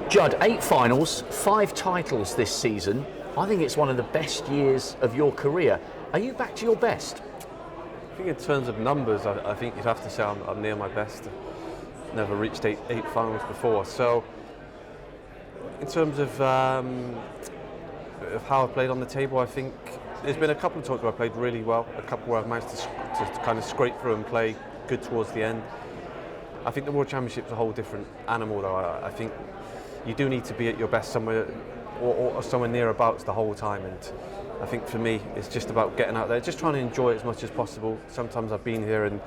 Judd, 8 finals, 5 titles this season. I think it's one of the best years of your career. Are you back to your best? I think in terms of numbers, I think you'd have to say I'm near my best. Never reached eight finals before. So in terms of how I played on the table, I think there's been a couple of times where I played really well, a couple where I've managed to kind of scrape through and play good towards the end. I think the World Championship's a whole different animal though. I think you do need to be at your best somewhere or somewhere nearabouts the whole time, and I think for me it's just about getting out there, just trying to enjoy it as much as possible. Sometimes I've been here and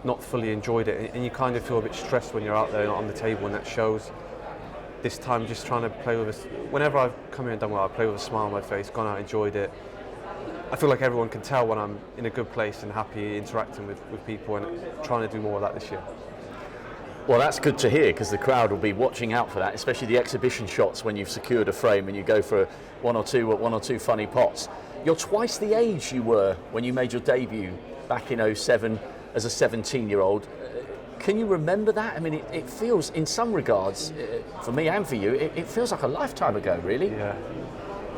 not fully enjoyed it, and you kind of feel a bit stressed when you're out there not on the table, and that shows. This time just trying to play with whenever I've come here and done well, I play with a smile on my face, gone out, enjoyed it. I feel like everyone can tell when I'm in a good place and happy interacting with people, and trying to do more of that this year. Well, that's good to hear, because the crowd will be watching out for that, especially the exhibition shots when you've secured a frame and you go for one or two funny pots. You're twice the age you were when you made your debut back in '07 as a 17-year-old. Can you remember that? I mean, it feels, in some regards, for me and for you, it feels like a lifetime ago, really. Yeah,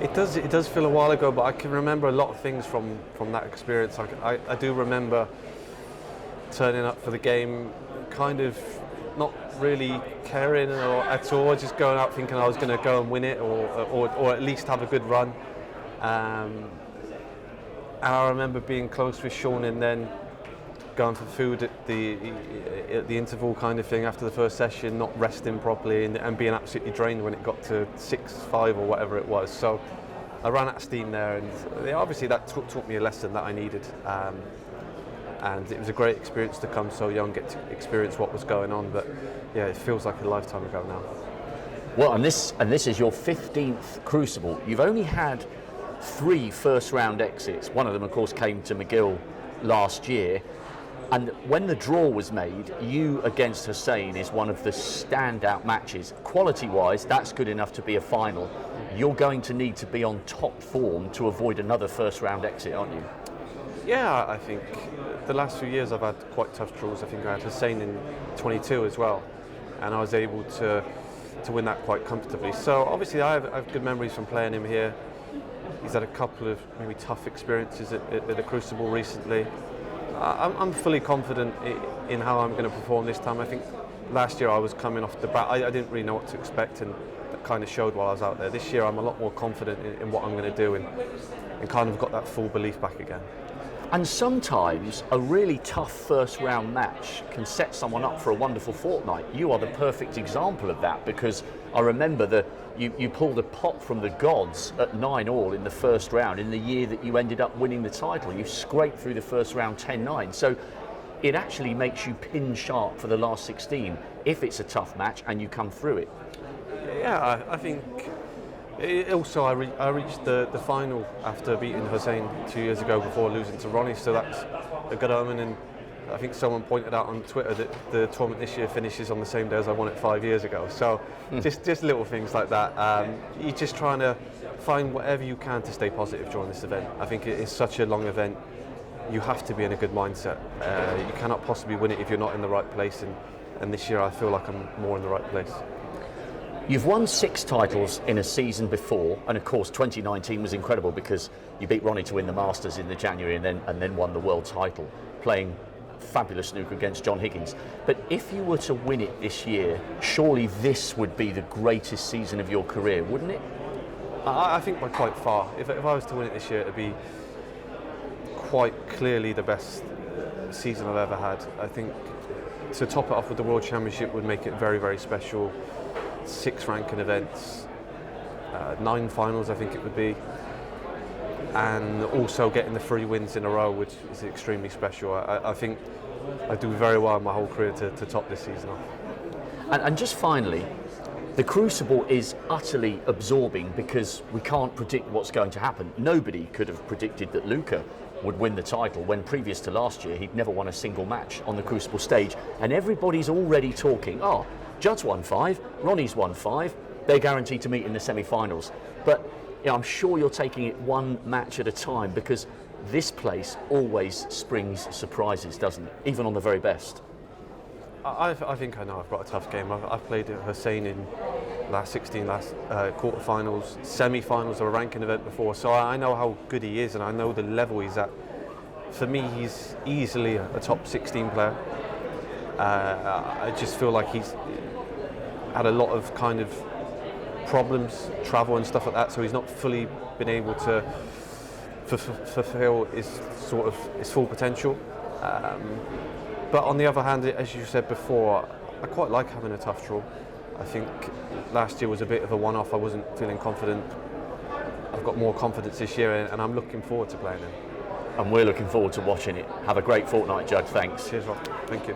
it does feel a while ago, but I can remember a lot of things from that experience. I do remember turning up for the game, kind of not really caring at all, just going out thinking I was going to go and win it, or at least have a good run. And I remember being close with Sean and then going for food at the interval kind of thing after the first session, not resting properly and being absolutely drained when it got to 6-5 or whatever it was. So I ran out of steam there, and obviously that taught me a lesson that I needed. And it was a great experience to come so young, get to experience what was going on. But yeah, it feels like a lifetime ago now. Well, and this is your 15th Crucible. You've only had 3 first-round exits. One of them, of course, came to McGill last year. And when the draw was made, you against Hussein is one of the standout matches. Quality-wise, that's good enough to be a final. You're going to need to be on top form to avoid another first-round exit, aren't you? Yeah, I think the last few years I've had quite tough draws. I think I had Hussein in 22 as well, and I was able to win that quite comfortably. So obviously I have good memories from playing him here. He's had a couple of maybe tough experiences at the Crucible recently. I'm fully confident in how I'm going to perform this time. I think last year I was coming off the bat. I didn't really know what to expect, and that kind of showed while I was out there. This year I'm a lot more confident in what I'm going to do, and kind of got that full belief back again. And sometimes a really tough first round match can set someone up for a wonderful fortnight. You are the perfect example of that, because I remember you pulled a pot from the gods at 9-all in the first round in the year that you ended up winning the title. You scraped through the first round 10-9. So it actually makes you pin sharp for the last 16 if it's a tough match and you come through it. Yeah, I think also I reached the final after beating Hussein 2 years ago before losing to Ronnie, so that's a good omen. And I think someone pointed out on Twitter that the tournament this year finishes on the same day as I won it 5 years ago. So just little things like that. You're just trying to find whatever you can to stay positive during this event. I think it is such a long event. You have to be in a good mindset. You cannot possibly win it if you're not in the right place. And this year I feel like I'm more in the right place. You've won 6 titles in a season before, and of course 2019 was incredible because you beat Ronnie to win the Masters in the January and then won the world title, playing fabulous snooker against John Higgins. But if you were to win it this year, surely this would be the greatest season of your career, wouldn't it? I think by quite far. If I was to win it this year, it would be quite clearly the best season I've ever had. I think to top it off with the World Championship would make it very, very special. 6 ranking events, 9 finals I think it would be, and also getting the 3 wins in a row, which is extremely special. I think I do very well in my whole career to top this season off. And just finally, the Crucible is utterly absorbing because we can't predict what's going to happen. Nobody could have predicted that Luca would win the title when previous to last year he'd never won a single match on the Crucible stage, and everybody's already talking, Judd's won 5, Ronnie's won 5, they're guaranteed to meet in the semi-finals. But I'm sure you're taking it one match at a time, because this place always springs surprises, doesn't it? Even on the very best. I think I know I've got a tough game. I've played Hussein in last 16, last quarterfinals, semi-finals of a ranking event before. So I know how good he is, and I know the level he's at. For me, he's easily a top 16 player. I just feel like he's had a lot of kind of problems, travel and stuff like that, so he's not fully been able to fulfill his full potential. But on the other hand, as you said before, I quite like having a tough draw. I think last year was a bit of a one-off. I wasn't feeling confident. I've got more confidence this year, and I'm looking forward to playing him. And we're looking forward to watching it. Have a great fortnight, Judge. Thanks. Cheers, Rob. Thank you.